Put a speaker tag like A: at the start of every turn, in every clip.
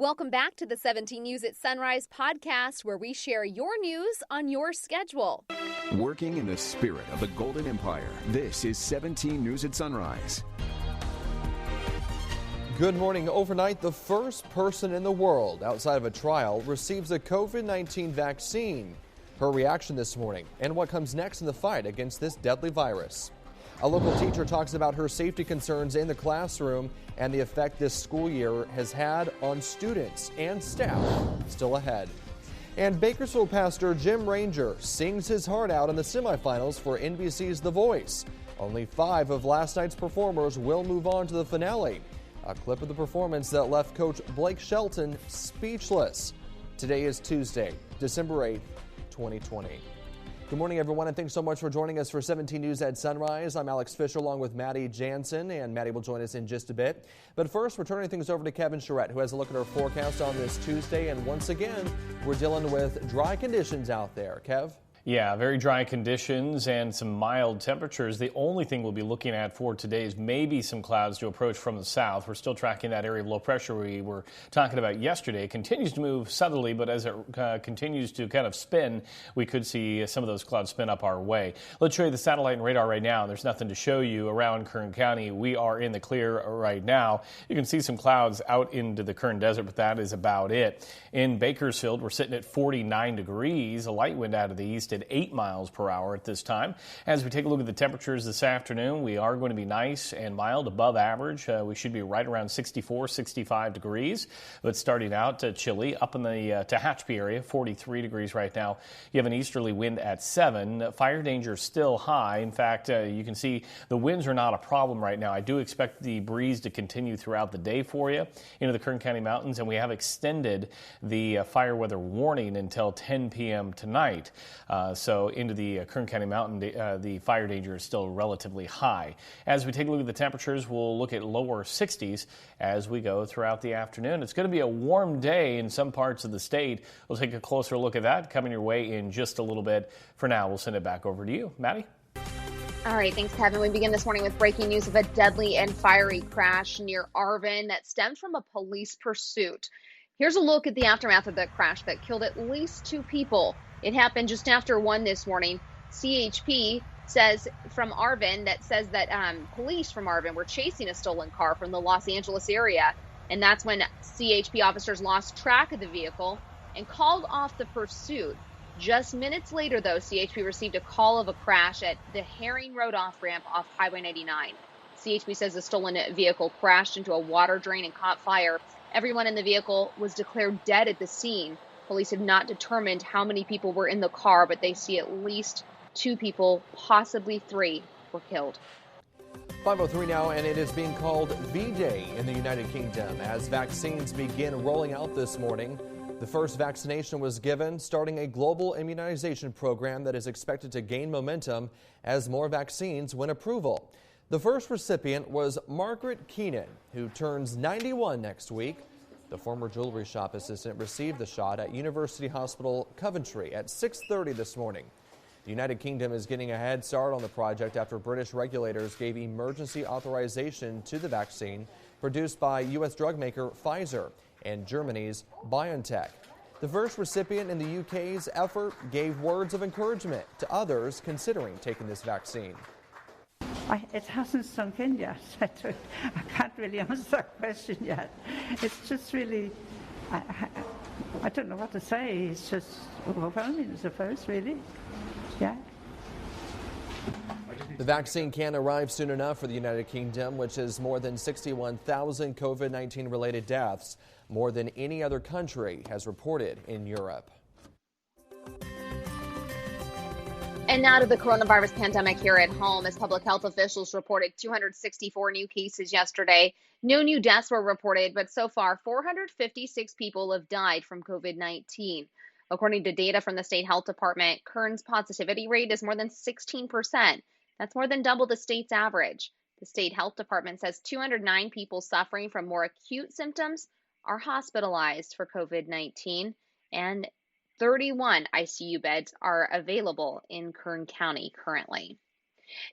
A: Welcome back to the 17 News at Sunrise podcast, where we share your news on your schedule.
B: Working in the spirit of the Golden Empire, this is 17 News at Sunrise.
C: Good morning. Overnight, the first person in the world outside of a trial receives a COVID-19 vaccine. Her reaction this morning and what comes next in the fight against this deadly virus. A local teacher talks about her safety concerns in the classroom and the effect this school year has had on students and staff still ahead. And Bakersfield pastor Jim Ranger sings his heart out in the semifinals for NBC's The Voice. Only 5 of last night's performers will move on to the finale. A clip of the performance that left Coach Blake Shelton speechless. Today is Tuesday, December 8th, 2020. Good morning, everyone, and thanks so much for joining us for 17 News at Sunrise. I'm Alex Fisher along with Maddie Jansen, and Maddie will join us in just a bit. But first, we're turning things over to Kevin Charette, who has a look at our forecast on this Tuesday. And once again, we're dealing with dry conditions out there. Kev?
D: Yeah, very dry conditions and some mild temperatures. The only thing we'll be looking at for today is maybe some clouds to approach from the south. We're still tracking that area of low pressure we were talking about yesterday. It continues to move southerly, but as it continues to kind of spin, we could see some of those clouds spin up our way. Let's show you the satellite and radar right now. There's nothing to show you around Kern County. We are in the clear right now. You can see some clouds out into the Kern Desert, but that is about it. In Bakersfield, we're sitting at 49 degrees, a light wind out of the east at 8 miles per hour at this time. As we take a look at the temperatures this afternoon, we are going to be nice and mild, above average. We should be right around 64, 65 degrees, but starting out chilly up in the Tehachapi area, 43 degrees right now. You have an easterly wind at 7. Fire danger is still high. In fact, you can see the winds are not a problem right now. I do expect the breeze to continue throughout the day for you into the Kern County mountains, and we have extended the fire weather warning until 10 p.m. tonight. So into the Kern County mountain, the fire danger is still relatively high. As we take a look at the temperatures, we'll look at lower 60s as we go throughout the afternoon. It's going to be a warm day in some parts of the state. We'll take a closer look at that coming your way in just a little bit. For now, we'll send it back over to you, Maddie.
A: All right, thanks, Kevin. We begin this morning with breaking news of a deadly and fiery crash near Arvin that stemmed from a police pursuit. Here's a look at the aftermath of that crash that killed at least 2 people. It happened just after 1 this morning. CHP says from Arvin that police from Arvin were chasing a stolen car from the Los Angeles area. And that's when CHP officers lost track of the vehicle and called off the pursuit. Just minutes later, though, CHP received a call of a crash at the Herring Road off-ramp off Highway 99. CHP says the stolen vehicle crashed into a water drain and caught fire. Everyone in the vehicle was declared dead at the scene. Police have not determined how many people were in the car, but they see at least 2 people, possibly 3, were killed.
C: 5:03 now, and it is being called V-Day in the United Kingdom as vaccines begin rolling out this morning. The first vaccination was given, starting a global immunization program that is expected to gain momentum as more vaccines win approval. The first recipient was Margaret Keenan, who turns 91 next week. The former jewelry shop assistant received the shot at University Hospital Coventry at 6:30 this morning. The United Kingdom is getting a head start on the project after British regulators gave emergency authorization to the vaccine produced by U.S. drug maker Pfizer and Germany's BioNTech. The first recipient in the UK's effort gave words of encouragement to others considering taking this vaccine.
E: It hasn't sunk in yet. I can't really answer that question yet. It's just really, I don't know what to say. It's just overwhelming, I suppose, really. Yeah.
C: The vaccine can arrive soon enough for the United Kingdom, which has more than 61,000 COVID-19 related deaths, more than any other country has reported in Europe.
A: And now to the coronavirus pandemic here at home, as public health officials reported 264 new cases yesterday. No new deaths were reported, but so far 456 people have died from COVID-19. According to data from the state health department, Kern's positivity rate is more than 16%. That's more than double the state's average. The state health department says 209 people suffering from more acute symptoms are hospitalized for COVID-19, and 31 ICU beds are available in Kern County currently.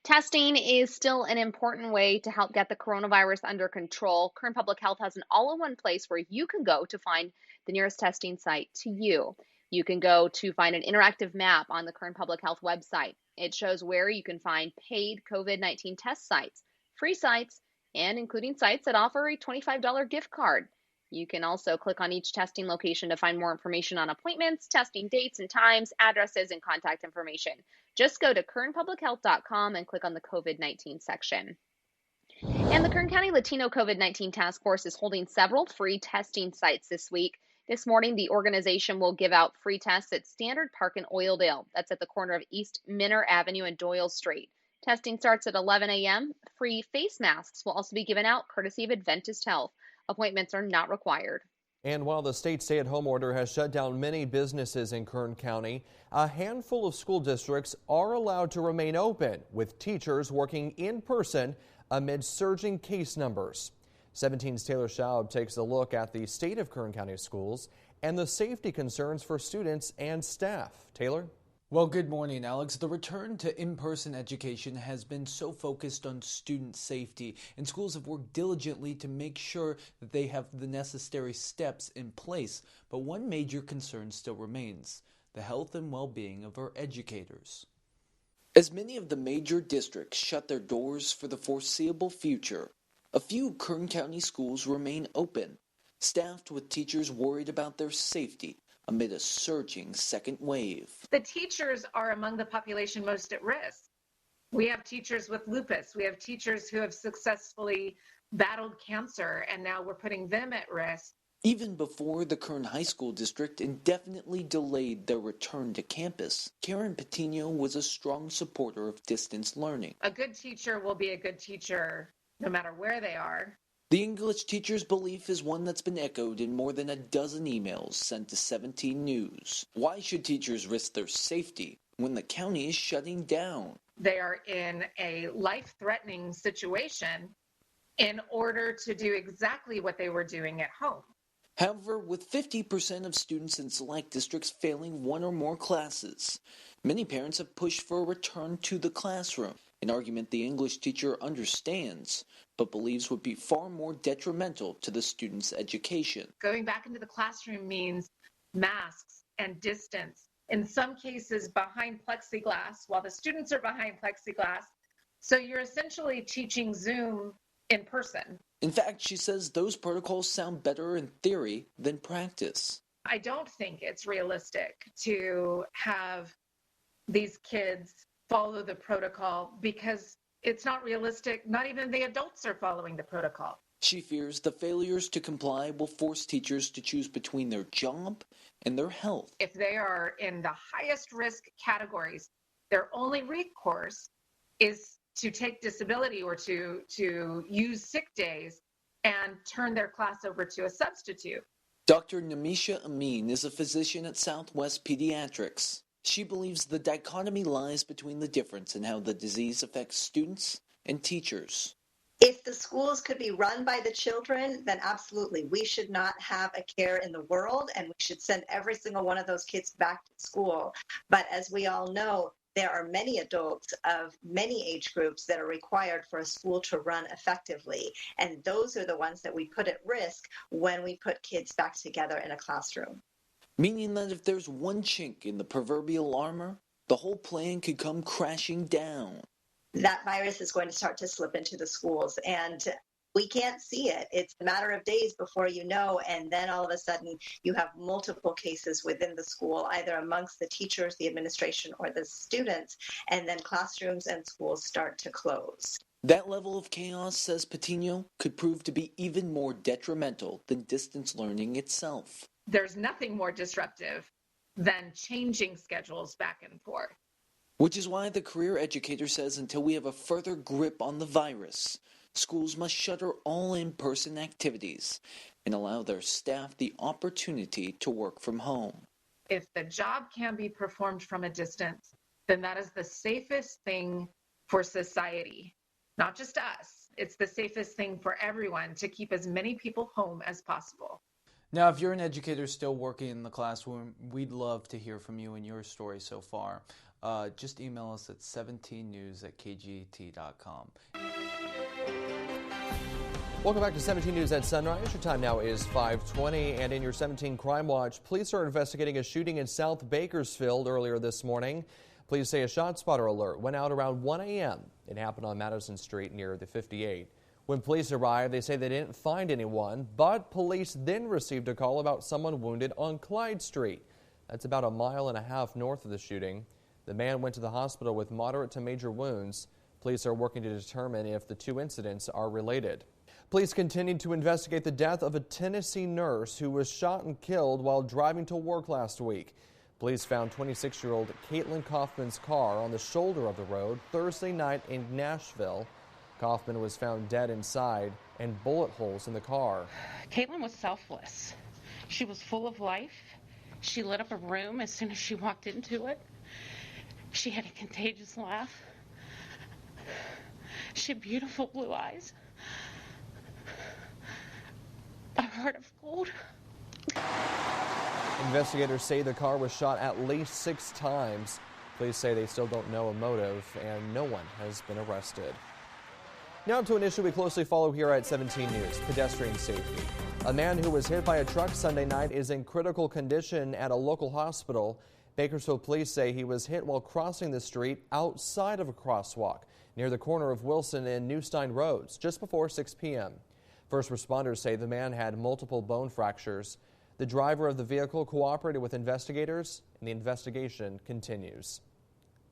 A: Testing is still an important way to help get the coronavirus under control. Kern Public Health has an all-in-one place where you can go to find the nearest testing site to you. You can go to find an interactive map on the Kern Public Health website. It shows where you can find paid COVID-19 test sites, free sites, and including sites that offer a $25 gift card. You can also click on each testing location to find more information on appointments, testing dates and times, addresses, and contact information. Just go to kernpublichealth.com and click on the COVID-19 section. And the Kern County Latino COVID-19 Task Force is holding several free testing sites this week. This morning, the organization will give out free tests at Standard Park in Oildale. That's at the corner of East Minner Avenue and Doyle Street. Testing starts at 11 a.m. Free face masks will also be given out courtesy of Adventist Health. Appointments are not required.
C: And while the state stay-at-home order has shut down many businesses in Kern County, a handful of school districts are allowed to remain open, with teachers working in person amid surging case numbers. 17's Taylor Schaub takes a look at the state of Kern County schools and the safety concerns for students and staff. Taylor?
F: Well, good morning, Alex. The return to in-person education has been so focused on student safety, and schools have worked diligently to make sure that they have the necessary steps in place. But one major concern still remains: the health and well-being of our educators. As many of the major districts shut their doors for the foreseeable future, a few Kern County schools remain open, staffed with teachers worried about their safety amid a surging second wave.
G: The teachers are among the population most at risk. We have teachers with lupus. We have teachers who have successfully battled cancer, and now we're putting them at risk.
F: Even before the Kern High School District indefinitely delayed their return to campus, Karen Patino was a strong supporter of distance learning.
G: A good teacher will be a good teacher no matter where they are.
F: The English teacher's belief is one that's been echoed in more than a dozen emails sent to 17 News. Why should teachers risk their safety when the county is shutting down?
G: They are in a life-threatening situation in order to do exactly what they were doing at home.
F: However, with 50% of students in select districts failing one or more classes, many parents have pushed for a return to the classroom, an argument the English teacher understands, but believes would be far more detrimental to the student's education.
G: Going back into the classroom means masks and distance, in some cases behind plexiglass, while the students are behind plexiglass. So you're essentially teaching Zoom in person.
F: In fact, she says those protocols sound better in theory than practice.
G: I don't think it's realistic to have these kids follow the protocol because it's not realistic. Not even the adults are following the protocol.
F: She fears the failures to comply will force teachers to choose between their job and their health.
G: If they are in the highest risk categories, their only recourse is to take disability or to use sick days and turn their class over to a substitute.
F: Dr. Namisha Amin is a physician at Southwest Pediatrics. She believes the dichotomy lies between the difference in how the disease affects students and teachers.
H: If the schools could be run by the children, then absolutely. We should not have a care in the world, and we should send every single one of those kids back to school. But as we all know, there are many adults of many age groups that are required for a school to run effectively. And those are the ones that we put at risk when we put kids back together in a classroom.
F: Meaning that if there's one chink in the proverbial armor, the whole plan could come crashing down.
H: That virus is going to start to slip into the schools, and we can't see it. It's a matter of days before you know, and then all of a sudden you have multiple cases within the school, either amongst the teachers, the administration, or the students, and then classrooms and schools start to close.
F: That level of chaos, says Patino, could prove to be even more detrimental than distance learning itself.
G: There's nothing more disruptive than changing schedules back and forth.
F: Which is why the career educator says until we have a further grip on the virus, schools must shutter all in-person activities and allow their staff the opportunity to work from home.
G: If the job can be performed from a distance, then that is the safest thing for society. Not just us. It's the safest thing for everyone to keep as many people home as possible.
F: Now, if you're an educator still working in the classroom, we'd love to hear from you and your story so far. just email us at 17news@kget.com.
C: Welcome back to 17 News at Sunrise. Your time now is 5:20, and in your 17 Crime Watch, police are investigating a shooting in South Bakersfield earlier this morning. Police say a shot spotter alert went out around 1 a.m. It happened on Madison Street near the 58. When police arrived, they say they didn't find anyone, but police then received a call about someone wounded on Clyde Street. That's about a mile and a half north of the shooting. The man went to the hospital with moderate to major wounds. Police are working to determine if the two incidents are related. Police continued to investigate the death of a Tennessee nurse who was shot and killed while driving to work last week. Police found 26-year-old Caitlin Kaufman's car on the shoulder of the road Thursday night in Nashville. Kaufman was found dead inside and bullet holes in the car.
I: Caitlin was selfless. She was full of life. She lit up a room as soon as she walked into it. She had a contagious laugh. She had beautiful blue eyes. A heart of gold.
C: Investigators say the car was shot at least 6 times. Police say they still don't know a motive, and no one has been arrested. Now to an issue we closely follow here at 17 News, pedestrian safety. A man who was hit by a truck Sunday night is in critical condition at a local hospital. Bakersfield police say he was hit while crossing the street outside of a crosswalk near the corner of Wilson and Newstein Roads just before 6 p.m. First responders say the man had multiple bone fractures. The driver of the vehicle cooperated with investigators, and the investigation continues.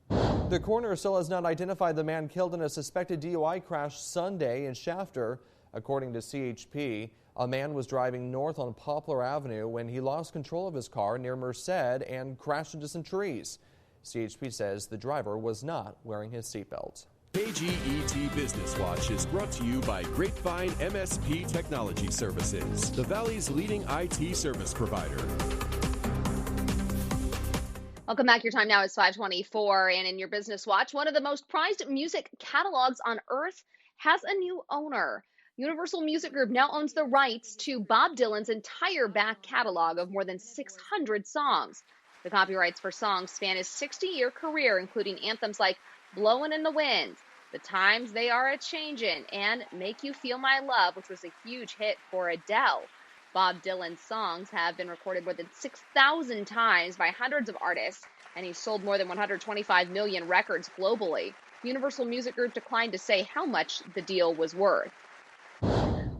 C: The coroner still has not identified the man killed in a suspected DUI crash Sunday in Shafter. According to CHP, a man was driving north on Poplar Avenue when he lost control of his car near Merced and crashed into some trees. CHP says the driver was not wearing his seatbelt.
J: KGET Business Watch is brought to you by Grapevine MSP Technology Services, the Valley's leading IT service provider.
A: Welcome back. Your time now is 5:24, and in your Business Watch, one of the most prized music catalogs on earth has a new owner. Universal Music Group now owns the rights to Bob Dylan's entire back catalog of more than 600 songs. The copyrights for songs span his 60-year career, including anthems like Blowin' in the Wind, The Times They Are A-Changin', and Make You Feel My Love, which was a huge hit for Adele. Bob Dylan's songs have been recorded more than 6,000 times by hundreds of artists, and he's sold more than 125 million records globally. Universal Music Group declined to say how much the deal was worth.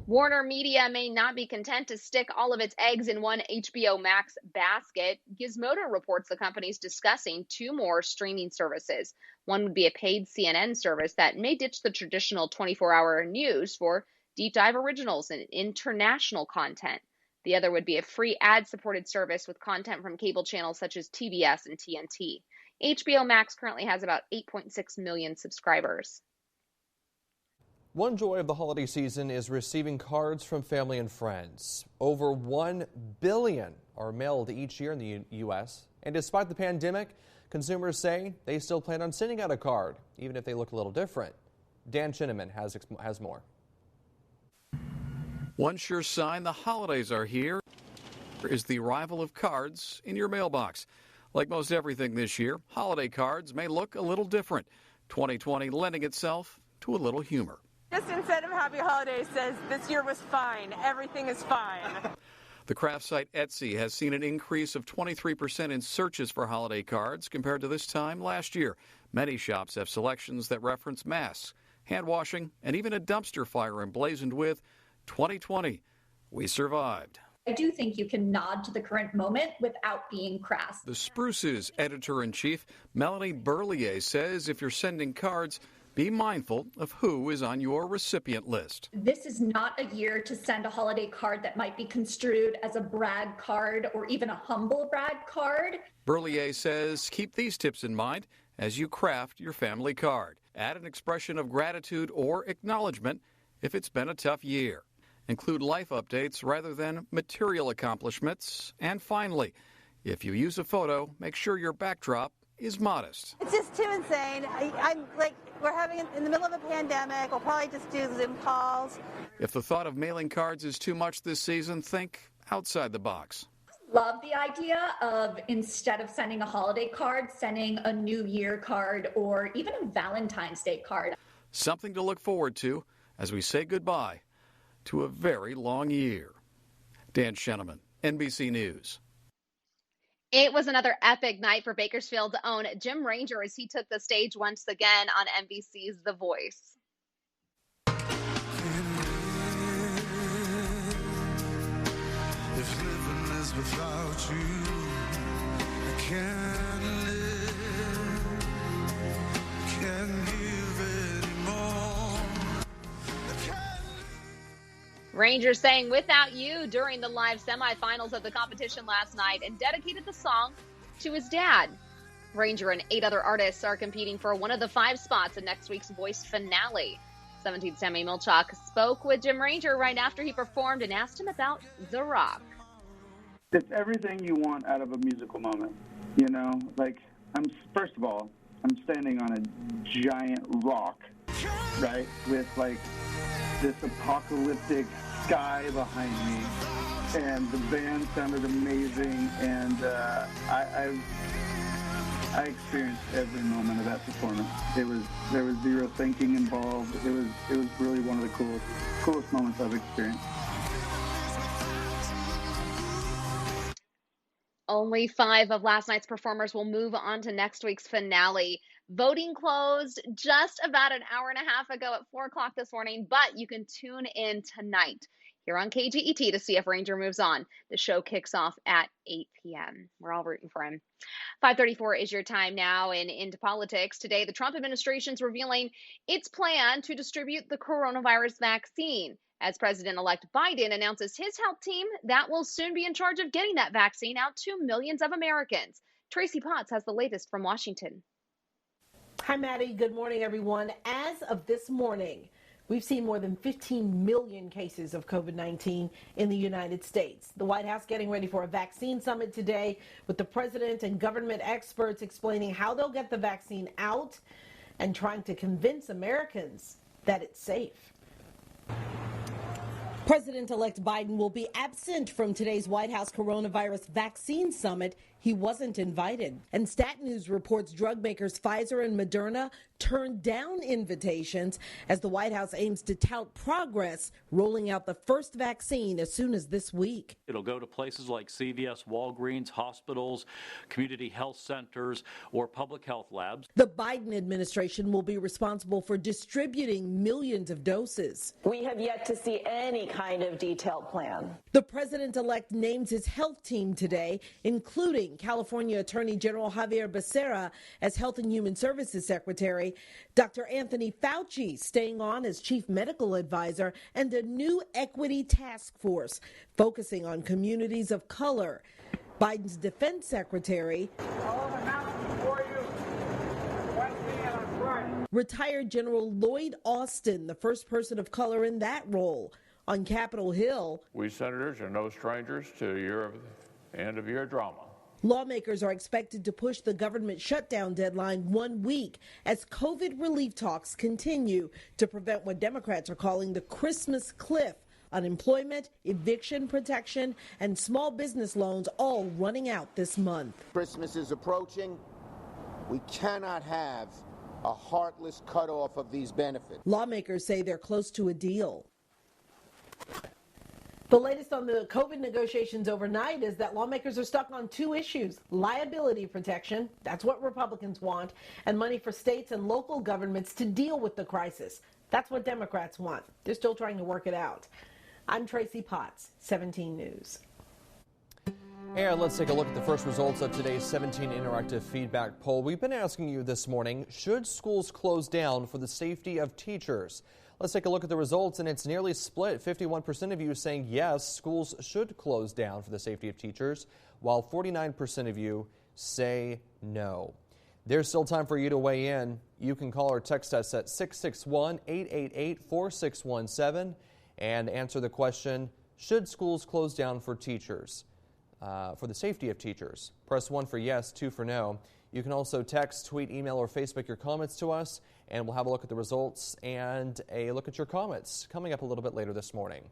A: Warner Media may not be content to stick all of its eggs in one HBO Max basket. Gizmodo reports the company's discussing 2 more streaming services. One would be a paid CNN service that may ditch the traditional 24-hour news for deep dive originals and international content. The other would be a free ad-supported service with content from cable channels such as TBS and TNT. HBO Max currently has about 8.6 million subscribers.
C: One joy of the holiday season is receiving cards from family and friends. Over 1 billion are mailed each year in the U.S. And despite the pandemic, consumers say they still plan on sending out a card, even if they look a little different. Dan Chinnaman has more.
K: One sure sign the holidays are here is the arrival of cards in your mailbox. Like most everything this year, holiday cards may look a little different. 2020 lending itself to a little humor.
L: Just instead of Happy Holidays says, this year was fine, everything is fine.
K: The craft site Etsy has seen an increase of 23% in searches for holiday cards compared to this time last year. Many shops have selections that reference masks, hand washing, and even a dumpster fire emblazoned with 2020, we survived.
M: I do think you can nod to the current moment without being crass.
K: The Spruce's editor-in-chief, Melanie Berlier, says if you're sending cards, be mindful of who is on your recipient list.
M: This is not a year to send a holiday card that might be construed as a brag card or even a humble brag card.
K: Berlier says keep these tips in mind as you craft your family card. Add an expression of gratitude or acknowledgement if it's been a tough year. Include life updates rather than material accomplishments. And finally, if you use a photo, make sure your backdrop is modest.
N: It's just too insane. I'm like, we're having in the middle of a pandemic. We'll probably just do Zoom calls.
K: If the thought of mailing cards is too much this season, think outside the box.
M: Love the idea of, instead of sending a holiday card, sending a New Year card or even a Valentine's Day card.
K: Something to look forward to as we say goodbye to a very long year. Dan Sheneman, NBC News.
A: It was another epic night for Bakersfield's own Jim Ranger as he took the stage once again on NBC's The Voice.
O: If living is without you, I can't live, can't give anymore.
A: Ranger sang Without You during the live semifinals of the competition last night and dedicated the song to his dad. Ranger and 8 other artists are competing for one of the 5 spots in next week's Voice finale. 17 Sammy Milchak spoke with Jim Ranger right after he performed and asked him about The Rock.
P: It's everything you want out of a musical moment, you know? Like, first of all, I'm standing on a giant rock, right? With, like, this apocalyptic sky behind me, and the band sounded amazing, and I experienced every moment of that performance. There was zero thinking involved. It was really one of the coolest moments I've experienced.
A: Only 5 of last night's performers will move on to next week's finale. Voting closed just about an hour and a half ago at 4 o'clock this morning, but you can tune in tonight here on KGET to see if Ranger moves on. The show kicks off at 8 p.m. We're all rooting for him. 5:34 is your time now, and into politics. Today, the Trump administration is revealing its plan to distribute the coronavirus vaccine, as President-elect Biden announces his health team that will soon be in charge of getting that vaccine out to millions of Americans. Tracy Potts has the latest from Washington.
Q: Hi, Maddie. Good morning, everyone. As of this morning, we've seen more than 15 million cases of COVID-19 in the United States. The White House getting ready for a vaccine summit today with the president and government experts explaining how they'll get the vaccine out and trying to convince Americans that it's safe. President-elect Biden will be absent from today's White House coronavirus vaccine summit. He wasn't invited. And Stat News reports drug makers Pfizer and Moderna turned down invitations as the White House aims to tout progress rolling out the first vaccine as soon as this week.
R: It'll go to places like CVS, Walgreens, hospitals, community health centers, or public health labs.
Q: The Biden administration will be responsible for distributing millions of doses.
S: We have yet to see any kind of detailed plan.
Q: The president-elect names his health team today, including California Attorney General Javier Becerra as Health and Human Services Secretary, Dr. Anthony Fauci staying on as Chief Medical Advisor, and a new equity task force focusing on communities of color. Biden's Defense Secretary, retired General Lloyd Austin, the first person of color in that role. On Capitol Hill,
T: we senators are no strangers to your end-of-year drama.
Q: Lawmakers are expected to push the government shutdown deadline 1 week as COVID relief talks continue to prevent what Democrats are calling the Christmas cliff. Unemployment, eviction protection, and small business loans all running out this month.
U: Christmas is approaching. We cannot have a heartless cutoff of these benefits.
Q: Lawmakers say they're close to a deal. The latest on the COVID negotiations overnight is that lawmakers are stuck on 2 issues: liability protection, that's what Republicans want, and money for states and local governments to deal with the crisis. That's what Democrats want. They're still trying to work it out. I'm Tracy Potts, 17 News.
C: And let's take a look at the first results of today's 17 interactive feedback poll. We've been asking you this morning, should schools close down for the safety of teachers? Let's take a look at the results, and it's nearly split. 51% of you saying yes, schools should close down for the safety of teachers, while 49% of you say no. There's still time for you to weigh in. You can call or text us at 661-888-4617 and answer the question, should schools close down for teachers, for the safety of teachers? Press 1 for yes, 2 for no. You can also text, tweet, email, or Facebook your comments to us, and we'll have a look at the results and a look at your comments coming up a little bit later this morning.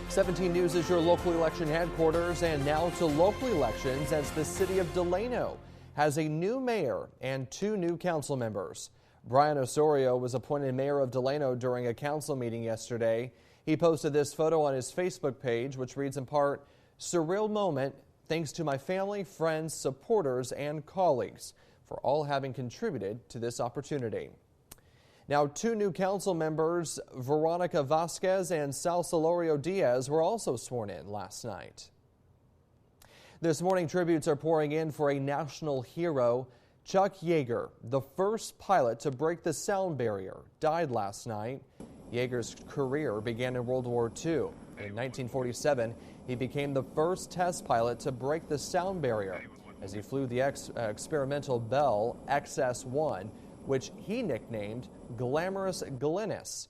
C: 17 News is your local election headquarters, and now to local elections as the city of Delano has a new mayor and 2 new council members. Brian Osorio was appointed mayor of Delano during a council meeting yesterday. He posted this photo on his Facebook page, which reads in part, "Surreal moment, thanks to my family, friends, supporters, and colleagues for all having contributed to this opportunity." Now, 2 new council members, Veronica Vasquez and Sal Solorio Diaz, were also sworn in last night. This morning, tributes are pouring in for a national hero. Chuck Yeager, the first pilot to break the sound barrier, died last night. Yeager's career began in World War II. In 1947, he became the first test pilot to break the sound barrier as he flew the experimental Bell XS-1, which he nicknamed Glamorous Glennis.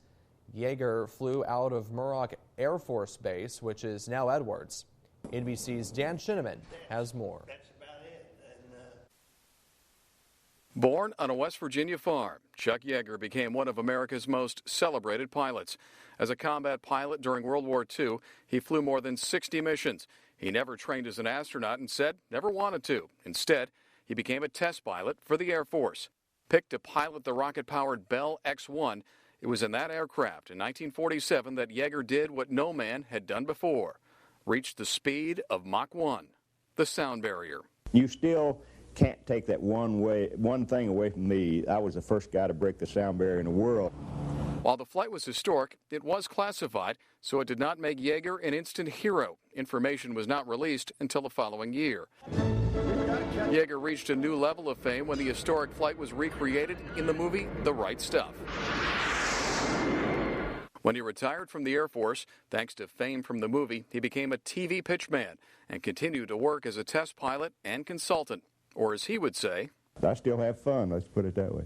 C: Yeager flew out of Muroc Air Force Base, which is now Edwards. NBC's Dan Shinneman has more.
K: Born on a West Virginia farm, Chuck Yeager became one of America's most celebrated pilots. As a combat pilot during World War II, he flew more than 60 missions. He never trained as an astronaut and said never wanted to. Instead, he became a test pilot for the Air Force. Picked to pilot the rocket-powered Bell X-1, it was in that aircraft in 1947 that Yeager did what no man had done before, reached the speed of Mach 1, the sound barrier.
B: You still can't take that one thing away from me. I was the first guy to break the sound barrier in the world.
K: While the flight was historic, it was classified, so it did not make Yeager an instant hero. Information was not released until the following year. Yeager reached a new level of fame when the historic flight was recreated in the movie The Right Stuff. When he retired from the Air Force, thanks to fame from the movie, he became a TV pitchman and continued to work as a test pilot and consultant. Or as he would say,
B: I still have fun, let's put it that way.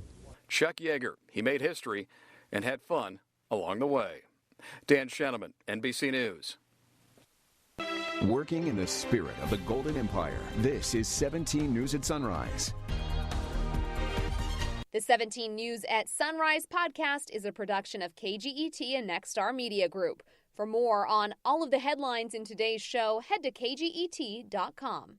K: Chuck Yeager, he made history and had fun along the way. Dan Shenneman, NBC News.
V: Working in the spirit of the Golden Empire, this is 17 News at Sunrise.
W: The 17 News at Sunrise podcast is a production of KGET and Nexstar Media Group. For more on all of the headlines in today's show, head to kget.com.